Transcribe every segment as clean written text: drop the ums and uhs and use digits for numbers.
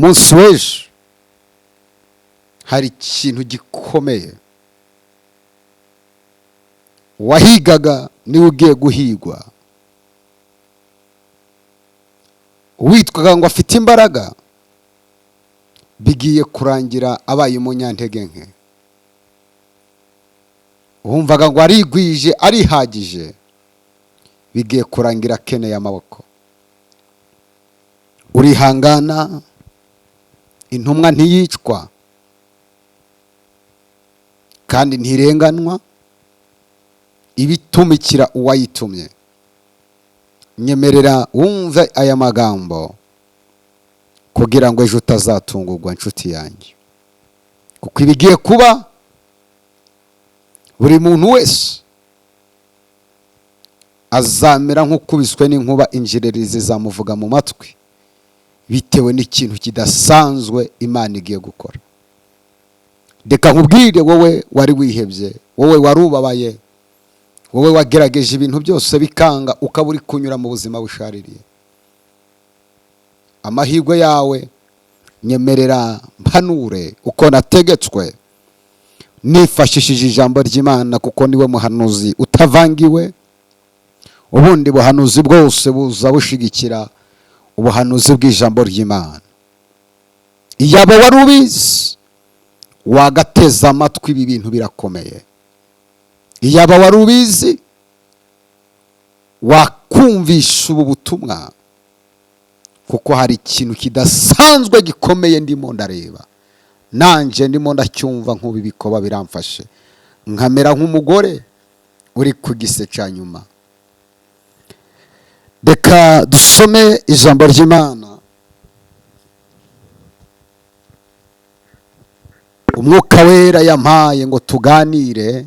munsi w'ejo hari ikintu gikomeye wahigaga niwe ugiye guhigwa. Uwitwaga ngo afite imbaraga bigiye kurangira abaye umunyantege nke. Wumvaga ngo arigwije arihagije bigiye kurangira akeneye amaboko. Urihangana, intumwa ntiyicwa kandi ntirenganwa, ibitumikira uwayitumye. Nyemerera wumve aya magambo kugira ngo ejo utazatungurwa inshuti yanjye, kuko ibigiye kuba buri muntu wese azamera nk'ukubiswe n'inkuba, injererizi zamuvuga mu matwi bitewe n'ikintu kidasanzwe Imana igiye gukora. Reka nkubwire wowe wari wihebye, wowe warubabaye, wowe wagerageje ibintu byose bikanga, ukaba uri kunyura mu buzima bushaririye. Amahirwe yawe nyemerera mpanure uko nategetswe nifashishije ijambo ry'Imana, kuko niwe muhanuzi utavangiwe. Ubundi buhanuzi bwose buza bushigikira ubuhanuzi bw'ijambo ry'Imana. Iyaba wari ubizi wagateza amatwi, ibi bintu birakomeye. Iyaba wari ubizi wakumvisha ubu butumwa, kuko hari ikintu kidasanzwe gikomeye ndimo ndareba. Nanje ndimo ndacyumva nk'ubu bikoba biramfashe, nkamera nk'umugore uri ku gise cya nyuma. Reka dusome ijambo ry'Imana. Umwuka wera yampaye ngo tuganire,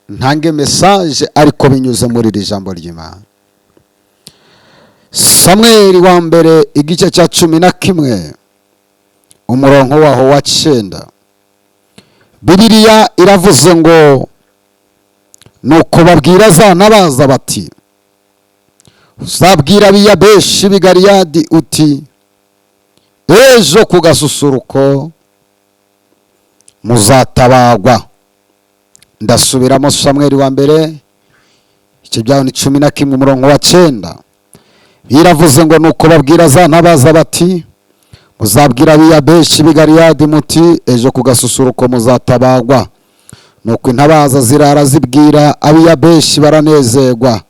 ntange message ariko binyuze muri iri jambo ry'Imana. Samweli wa mbere igice cya 11 umurongo waho wa 9. Bibiliya iravuze ngo nuko babwira za nabaza bati, uzabwira abiyabeshi b'i Galeyadi uti, ejo kugasusuruko muzatabagwa. Ndasubiramo Samweli wa mbere igice cya 11 umurongo wa 9. Biravuze ngo nuko babwira za nabaza bati, muzabwira abiyabeshi b'i Galeyadi muti, ejo kugasusuruko muzatabagwa. Nuko intabaza zirara zibwira abiyabeshi baranezerwa.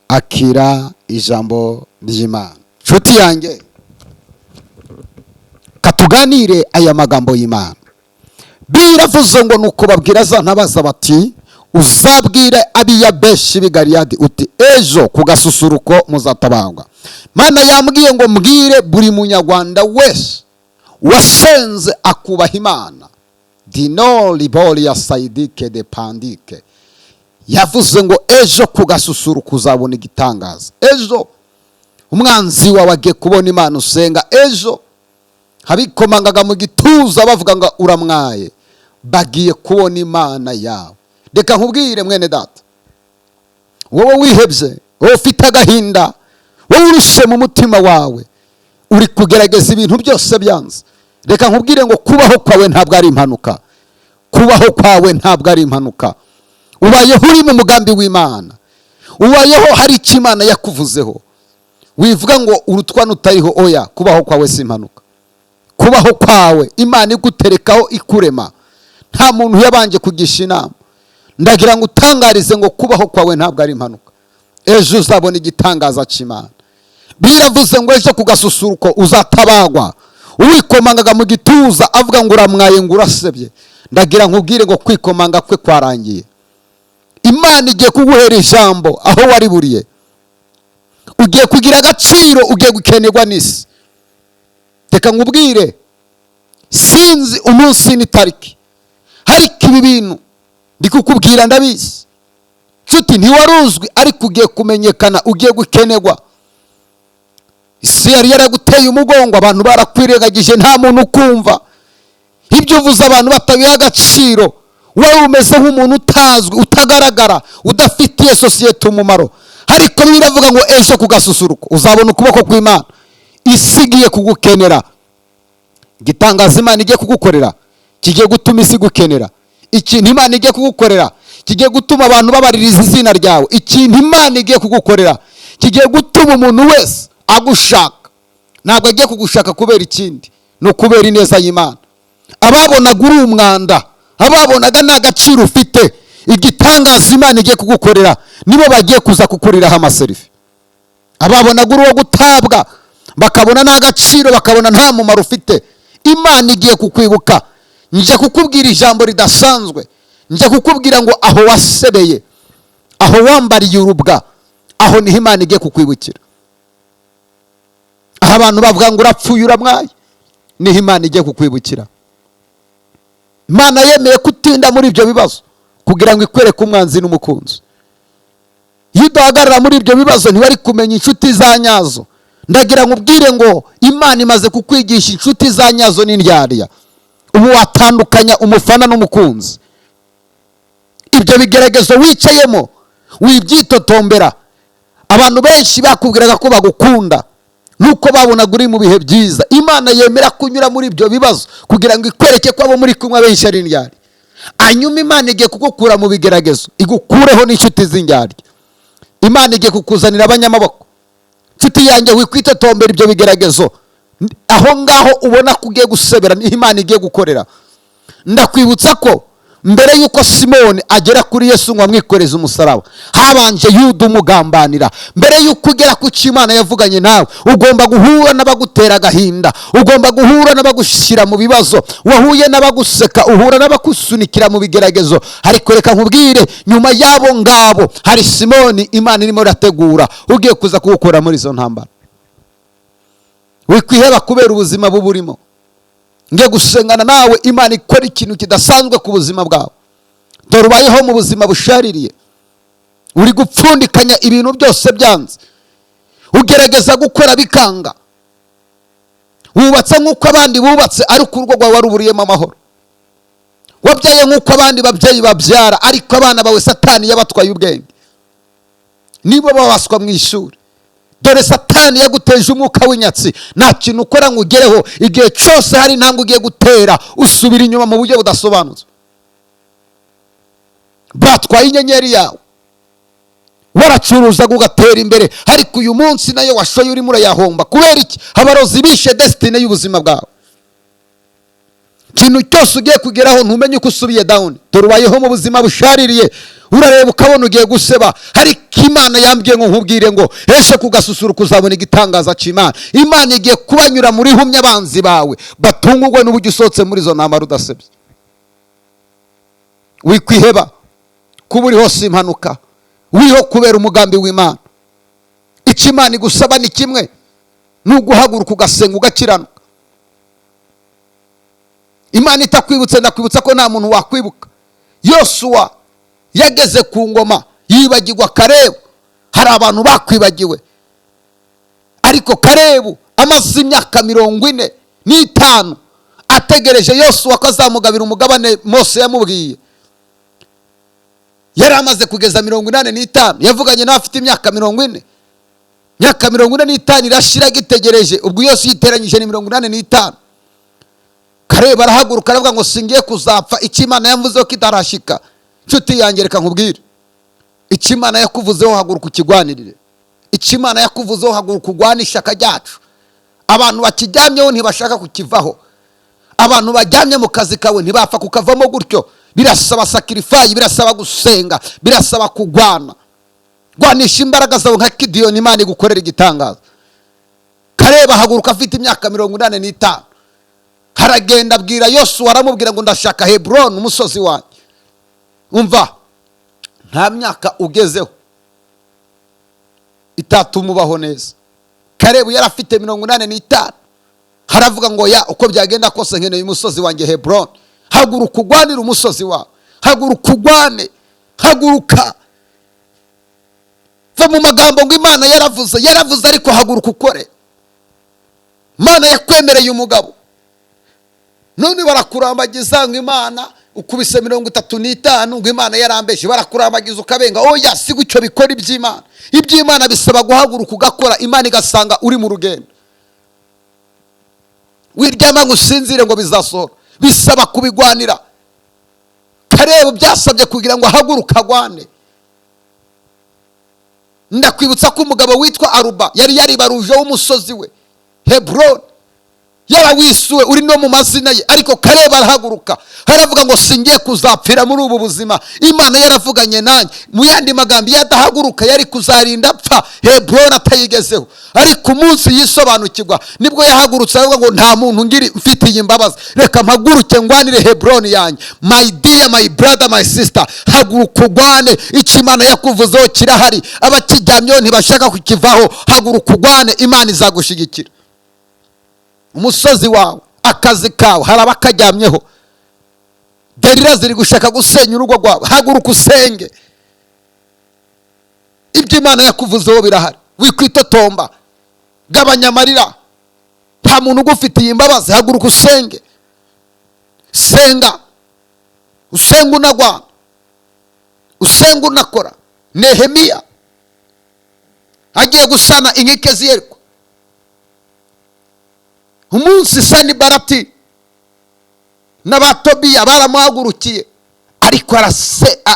Akira ijambo ry'Imana. Nshuti yanjye, katuganire aya magambo y'Imana. Biravuze ngo nuko babwira za ntabaza bati, uzabwire abiyabeshi b'i Galeyadi uti, ejo kugasusuruko muzatabagwa. Mana yambwiye ngo mbwire buri munyarwanda wese wasenze akubaha Imana, dino liboli ya saidike de pandike, yavuze ngo ejo kugasusuruko uzabona igitangaza. Ejo umwanzi wawe agiye kubona Imana usenga. Ejo habikomangaga mu gituza bavuga ngo uramwaye, bagiye kubona Imana yawe. Reka nkubwire mwene data, wowe wihebye, wowe ufite agahinda, wowe urushe mu mutima wawe, uri kugerageza ibintu byose byanze. Reka nkubwire ngo kubaho kwawe ntabwo ari impanuka. Kubaho kwawe ntabwo ari impanuka. Ubayeho uri mu mugambi w'Imana. Ubayeho hari icyo Imana yakuvuzeho. Wivuga ngo urutwa nutariho, oya, kubaho kwawe si impanuka. Kubaho kwawe Imana iguterekaho ikurema. Nta muntu yabanje kugisha inama. Ndagira ngo utangarize ngo kubaho kwawe ntabwo ari impanuka. Ejo uzabona igitangaza cy'Imana. Biravuze ngo ejo kugasusuruko uzatabagwa. Uwikomangaga mu gituza avuga ngo uramwaye ngo urasebye, ndagira nkubwire ngo kwikomanga kwe kwarangiye. Imana igiye kuguhera ijambo aho wari buriye. Ugiye kugira agaciro, ugiye gukenerwa n'isi. Reka nkubwire, sinzi umunsi n'itariki, ariko ibi bintu ndi kukubwira ndabizi. Nshuti, ntiwaruzwi ariko ugiye kumenyekana, ugiye gukenerwa. Isi yari yaraguteye umugongo, abantu barakwirengagije, nta muntu ukumva. Ibyo uvuze abantu batabiha agaciro. Wowe umeze nk'umuntu utazwi, utagaragara, udafitiye sosiyete umumaro. Ariko biravuga ngo ejo kugasusuruko uzabona ukuboko kw'Imana. Isi igiye kugukenera. igitangaza Imana igiye kugukorera kigiye gutuma isi gukenera. Ikintu Imana igiye kugukorera kigiye gutuma abantu babaririza izina ryawe. Ikintu Imana igiye kugukorera kigiye gutuma umuntu wese agushaka. Ntabwo agiye kugushaka kubera ikindi, no kubera ineza y'Imana. Ababonaga uri umwanda, ababonaga nta gaciro ufite, igitangaza Imana igiye kugukorera nibo bagiye kuza kukuriraho amaserifi. Ababonaga uri uwo gutabwa, bakabona nta gaciro, bakabona nta mumaro ufite, Imana igiye kukwibuka. Nje kukubwira ijambo ridasanzwe. Nje kukubwira ngo aho wasebeye, aho wambariye urubwa, aho niho Imana igiye kukwibukira. Aho abantu bavuga ngo urapfuye uramwaye, niho Imana igiye kukwibukira. Imana yemeye kutinda muri ibyo bibazo kugira ngo ikwereke umwanzi n'umukunzi. Iyo udahagarara muri ibyo bibazo ntiwari kumenya inshuti za nyazo. Ndagira ngo ubwire ngo Imana imaze kukwigisha inshuti za nyazo n'indyarya. Ubu watandukanya umufana n'umukunzi. Ibyo bigeragezo wicayemo wibyitotombera. Abantu benshi bakubwiraga ko bagukunda nuko babonaga uri mu bihe byiza. Imana yemera kunyura muri ibyo bibazo kugira ngo ikwereke ko abo muri kumwe benshi ari indyarya. Hanyuma Imana igiye kugukura mu bigeragezo, igukureho n'inshuti z'indyarya. Imana igiye kukuzanira abanyamaboko. Nshuti yanjye wikwitotombera ibyo bigeragezo, aho ngaho ubona kugiye gusebera niho Imana igiye gukorera. Ndakwibutsa ko mbere yuko Simoni agera kuri Yesu ngo amwikoreze umusaraba, habanje Yuda umugambanira. Mbere yuko ugera ku cyo Imana yavuganye nawe, ugomba guhura n'abagutera agahinda, ugomba guhura n'abagushyira mu bibazo, wahuye n'abaguseka, uhura n'abakusunikira mu bigeragezo. Ariko reka nkubwire, nyuma yabo ngabo hari Simoni Imana irimo irategura, ugiye kuza kugukura muri izo ntambara. Wikwiheba kubera ubuzima buburimo. Ngiye gusengana nawe Imana ikora ikintu kidasanzwe ku buzima bwawe. Dore ubayeho mu buzima bushaririye, uri gupfundikanya ibintu byose byanze, ugerageza gukora bikanga, wubatse nk'uko abandi bubatse ariko urugo rwawe waruburiyemo amahoro, wabyaye nk'uko abandi babyeyi babyara ariko abana bawe Satani yabatwaye ubwenge, nibo babaswa mu ishuri. Dore Satani yaguteje umwuka w'inyatsi, nta kintu ukora ngo ugereho. Igihe cyose hari intambwe ugiye gutera usubira inyuma mu buryo budasobanutse. Batwaye inyenyeri yawe, waracuruzaga ugatera imbere, ariko uyu munsi nayo washoye urimo urayahomba. Kubera iki? Abarozi bishe destiny y'ubuzima bwawe. Ikintu cyose ugiye kugeraho ntumenye uko usubiye down. Dore ubayeho mu buzima bushaririye, urareba ukabona ugiye guseba. Ariko Imana yambwiye ngo nkubwire ngo ejo kugasusuruko uzabona igitangaza cy'Imana. Imana igiye kubanyura muri humya abanzi bawe, batungurwe n'uburyo usohotse muri zo ntambara udasebye. Wikwiheba kuba uri hose impanuka, uriho kubera umugambi w'Imana. Icyo Imana igusaba ni kimwe, nuguhaguruka ugasenga ugakiranuka. Imana itakwibutse, ndakwibutsa ko nta muntu wakwibuka. Yosuwa yageze ku ngoma yibagirwa Kalebu. Hari abantu bakwibagiwe, ariko Kalebu amaze imyaka 45 ategereje Yosuwa ko azamugabira umugabane Mose yamubwiye. Yari amaze kugeza 85, yavuganye nawe afite imyaka 40. Imyaka 45 irashira agitegereje, ubwo Yosuwa yiteranyije ni 85. Kalebu arahaguruka aravuga ngo singiye kuzapfa, icyo Imana yavuzeho kitarashika. Nshuti yanjye reka nkubwire, icyo Imana yakuvuzeho haguruka ukigwanirire. Icyo Imana yakuvuzeho haguruka ugwane ishyaka ryacu. Abantu bakijyamyeho ntibashaka kukivaho, abantu bajyamye mu kazi kawe ntibapfa kukavamo gutyo. Birasaba sacrifice, birasaba gusenga, birasaba kugwana. Gwanisha imbaraga zawe nka Gideyoni, Imana igukorera igitangaza. Kalebu haguruka afite imyaka 85, haragenda abwira Yosuwa, aramubwira ngo ndashaka Hebroni umusozi wanjye. Umva, nta myaka ugezeho itatuma ubaho neza. Kalebu yari afite 85, haravuga ngo ya uko byagenda kose nkeneye umusozi wanjye Hebroni. Haguruka ugwanire umusozi wawe, haguruka ugwane, haguruka. Va mu magambo ngo Imana yaravuze ariko haguruka ukore. Imana yakwemereye umugabo, none barakurambagiza ngo Imana ukubise 35 ngo Imana yarambeshe. Barakurambagiza ukabenga, oya si gucyo bikora iby'Imana. Iby'Imana bisaba guhaguruka ugakora, Imana igasanga uri mu rugendo. wiryama ngo usinzire ngo bizasohora, bisaba kubigwanira. Kareba byasabye kugira ngo ahaguruka agwane. Ndakwibutsa ko umugabo witwa Aruba yari yaribaruje w'umusozi we Hebron, yarawisuwe uri no mu mazina ye, ariko Kareba arahaguruka haravuga ngo singiye kuzapfira muri ubu buzima. Imana yaravuganye nanjye. Mu yandi magambo, yadahaguruka yari kuzarinda apfa Hebron atayigezeho, ariko umunsi yisobanukirwa nibwo yahagurutse aravuga ngo nta muntu ngiri mfitiye imbabazi, reka mpaguruke ngwanire Hebron yanjye. My dear, my brother, my sister, haguruka ugwane. icyo Imana yakuvuzeho kirahari, abakiryamyeho ntibashaka kukivaho. Haguruka ugwane, Imana izagushigikira. Umusozi wawe, akazi kawe, hari abakaryamyeho, gerira ziri gushaka gusenya urugo rwawe. Haguruka usenge, ibyo Imana yakuvuzeho birahari. Wikwitotomba, gabanya amarira, nta muntu ugufitiye imbabazi. Haguruka usenge, senga, usenga unagwana, usenga unakora. Nehemiya agiye gusana inkike z'Yeriko, umunsi Sanibalati n'Abatobiya baramuhagurukiye, ariko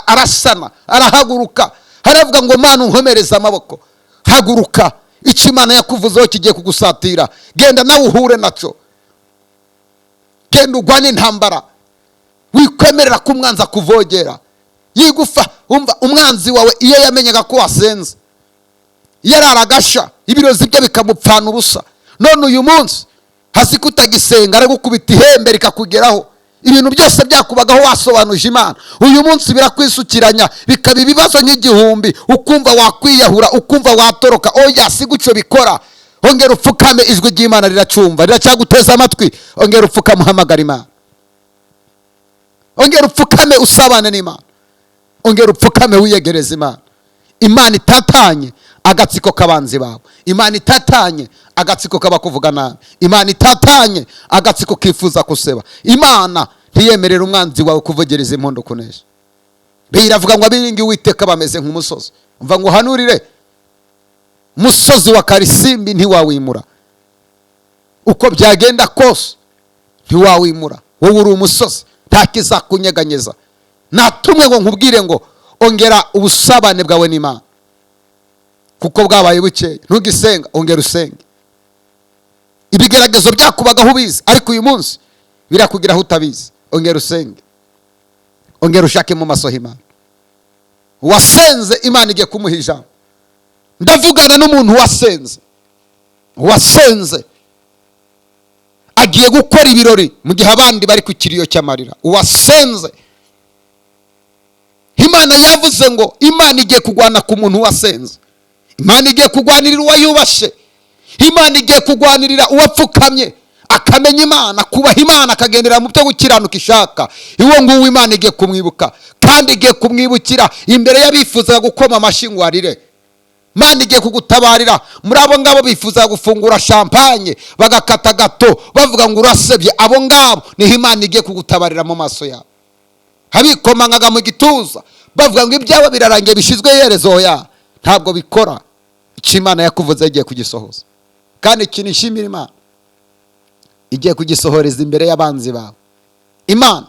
arasana, arahaguruka, haravuga ngo Mana unkomereze amaboko. Haguruka, icyo Imana yakuvuzeho kigiye kugusatira. Genda nawe uhure nacyo, genda ugwane intambara. Wikwemerera ko umwanzi akuvogera, yigufa. Umva, umwanzi wawe iyo yamenyaga ko wasenze yararagasha, ibirozi bye bikamupfana ubusa. None uyu munsi hasi kutagisenga ari gukubita ihembe rikakugeraho. Ibintu byose byakubagaho wasobanuje Imana, uyu munsi birakwisukiranya, bikaba ibibazo nk'igihumbi. Ukumva wakwiyahura, ukumva watoroka. Oya, si gutyo bikora. Ongera upfukame, ijwi ry'Imana riracumva, riracyaguteza amatwi. Ongera upfukame, uhamagara Imana. Ongera upfukame, usabane n'Imana. Ongera upfukame, wiyegereza Imana. Imana itatanye agatsiko kabanzi bawe. Imana itatanye agatsiko kabakuvuga nabi. Imana itatanye agatsiko kifuza kuseba. Imana ntiyemerera umwanzi wawe kuvugereza impundu kunesha. Biravuga ngo abiringi Uwiteka bameze nk'umusozi. Umva ngo hanurire, musozi wa Karisimbi ntiwawimura. Uko byagenda kose ntiwawimura. Wowe uri umusozi, nta kizakunyeganyeza. Natumwe ngo nkubwire ngo ongera ubusabane bwawe n'Imana, kuko bwabaye bukeya. Ntugisenga, ongera usenge. Ibigeragezo byakubagaho ubizi, ariko uyu munsi birakugiraho utabizi. Ongera usenge, ongera ushake mu maso h'Imana. Wasenze, Imana igiye kumuha ijambo. Ndavugana n'umuntu wasenze, wasenze agiye gukora ibirori mu gihe abandi bari ku kiriyo cy'amarira. Wasenze, Imana yavuze ngo Imana igiye kugwana ku muntu wasenze. Imana igiye kugwanirira uwayubashe. Imana igiye kugwanirira uwapfukamye akamenya Imana, kubaha Imana, akagendera mu byo gukiranuka ishaka. Iwo nguwo Imana igiye kumwibuka, kandi igiye kumwibukira imbere y'abifuza gukoma amashyi ngo arire. Imana igiye kugutabarira muri abo ngabo bifuza gufungura champagne bagakata gato bavuga ngo urasebye. Abo ngabo niho Imana igiye kugutabarira mu maso yawe. Habikomangaga mu gituza bavuga ngo ibyawe birarangiye, bishizwe iherezo. Ya ntabwo bikora. Icyo Imana yakuvuze igiye kugisohoza, kandi ikintu nshimira Imana, igiye kugisohoreza imbere y'abanzi bawe. Imana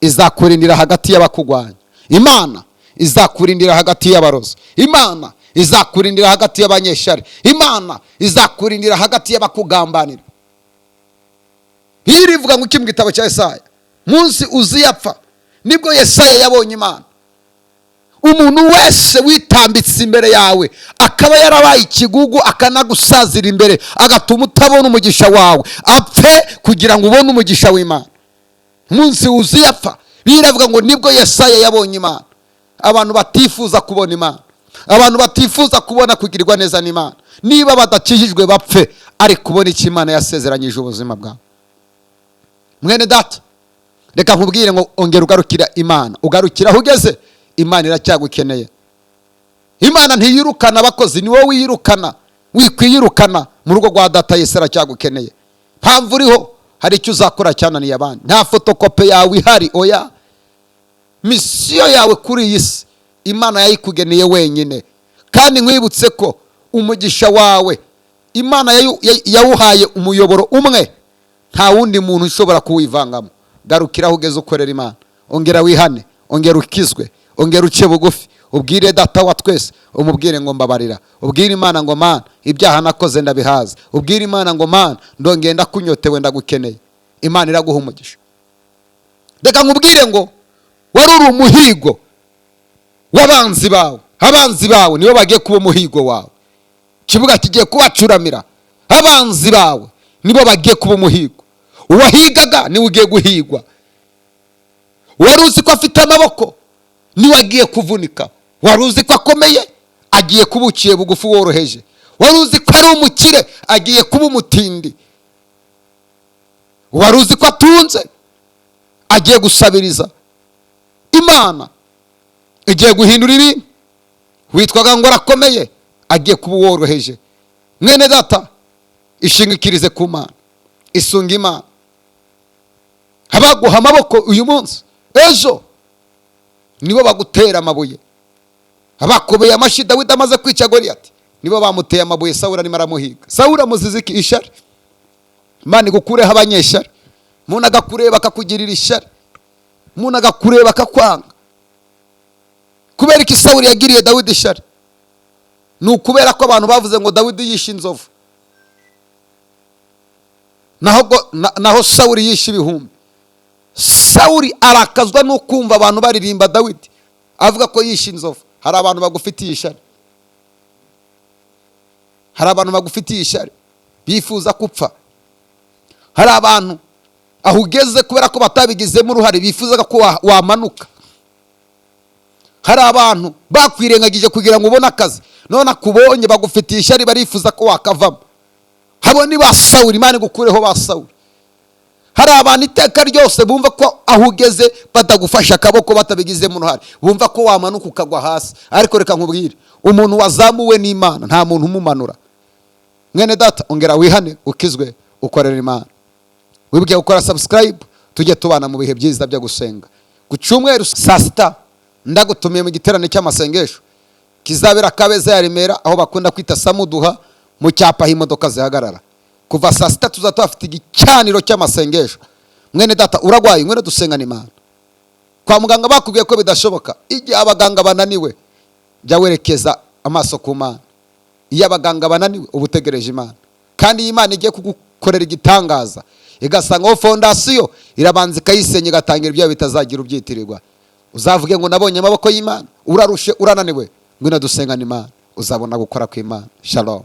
izakurindira hagati y'abakugwanya. Imana izakurindira hagati y'abarozi. Imana izakurindira hagati y'abanyeshari. Imana izakurindira hagati y'abakugambanira. Hiri rivuga ngo mu gitabo cya Yesaya, munsi uziyapfa nibwo Yesaya yabonye Imana. Umuntu wese witambitse imbere yawe akaba yarabaye ikigugu, akanagusazira imbere, agatuma utabona umugisha wawe, apfe kugira ngo ubone umugisha w'Imana. Munsi uziyapfa, biravuga ngo nibwo Yesaya yabonye Imana. Abantu batifuza kubona Imana, abantu batifuza kubona kugirirwa neza n'Imana, niba badakijijwe bapfe, ari kubona icyo Imana yasezeranyije ubuzima bwawe. Mwene data, reka nkubwire ngo ongera ugarukira Imana. Ugarukira aho ugeze, Imana iracyagukeneye. Imana ntiyirukana abakozi, ni wowe wiyirukana. Wikwiyirukana mu rugo rwa data Yesu aracyagukeneye. Mpamvu uriho hari icyo uzakora cyananiye abandi. Nta fotokope yawe ihari. Oya, misiyo yawe kuri iyi si Imana yayikugeneye wenyine. Kandi nkwibutse ko umugisha wawe Imana yawuhaye umuyoboro umwe. nta wundi muntu ushobora kuwivangamo. Garukiraho ugeze ukorera Imana, ongera wihane, ongera ukizwe, ongera uce bugufi, ubwire data wa twese, umubwire ngo mbabarira, ubwire Imana ngo Mana ibyaha nakoze ndabihaza, ubwire Imana ngo Mana ndongeye ndakunyotewe ndagukeneye. Imana iraguha umugisha. Reka nkubwire ngo wari uri umuhigo w'abanzi bawe. Abanzi bawe nibo bagiye kuba umuhigo wawe. Kibuga kigiye kubacuramira. Abanzi bawe nibo bagiye kuba umuhigo. Uwahigaga niwe ugiye guhigwa. Wari uzi ko afite amaboko niwe agiye kuvunika. Wari uzi ko akomeye agiye kuba uciye bugufi woroheje. Wari uzi ko ari umukire agiye kuba umutindi. Wari uzi ko atunze agiye gusabiriza. Imana igiye guhindura ibintu. Witwaga ngo arakomeye agiye kuba woroheje. Mwene data ishingikirize ku Mana, isunga Imana. Abaguha amaboko uyu munsi, ejo nibo bagutera amabuye. Abakobeye amashi Dawidi amaze kwica Goliyati nibo bamuteye amabuye. Sawuli arimo aramuhiga. Sawuli amuziza iki? Ishari. Imana igukureho abanyeshari. Umuntu agakureba akakugirira ishari, umuntu agakureba akakwanga. Kubera iki Sawuli yagiriye Dawidi ishari? Ni ukubera ko abantu bavuze ngo Dawidi yishe inzovu, naho Sawuli yishe ibihumbi. Sawuli arakazwa no kumva abantu baririmba Dawidi avuga ko yishe inzovu. Hari abantu bagufitiye ishari, hari abantu bagufitiye ishari bifuza kupfa. Hari abantu aho ugeze kubera ko batabigizemo uruhare bifuzaga ko wamanuka. Hari abantu bakwirengagije kugira ngo ubone akazi, none akubonye bagufitiye ishari barifuza ko wakavamo. Habo ni ba Sawuli. Imana igukureho ba Sawuli. Hari abantu iteka ryose bumva ko aho ugeze batagufasha akaboko batabigizemo uruhare, bumva ko wamanuka ukagwa hasi. Ariko reka nkubwire, umuntu wazamuwe n'Imana nta muntu umumanura. Mwene data ongera wihane, ukizwe, ukorera Imana. Wibuke gukora subscribe, tujye tubana mu bihe byiza byo gusenga. Ku cyumweru saa sita ndagutumiye mu giterane cy'amasengesho kizabera Kabeza ya Remera, aho bakunda kwita Samuduha, mu cyapa aho imodoka zihagarara. Kuva saa sita tuzaba afite igicaniro cy'amasengesho. Mwene data uragwaye, mwene dusengana Imana. Kwa muganga bakubwiye ko bidashoboka, igihe abaganga bananiwe jya werekeza amaso ku Mana. Iyo abaganga bananiwe ubutegereje Imana, kandi Imana igiye kugukorera igitangaza. Igasangaho fondasiyo irabanza ikayisenya, igatangira ibyo bitazagira ubyitirirwa. Uzavuge ngo nabonye amaboko y'Imana. Urarushe, urananiwe, ngwino dusengana Imana, uzabona gukora kw'Imana. Shalom.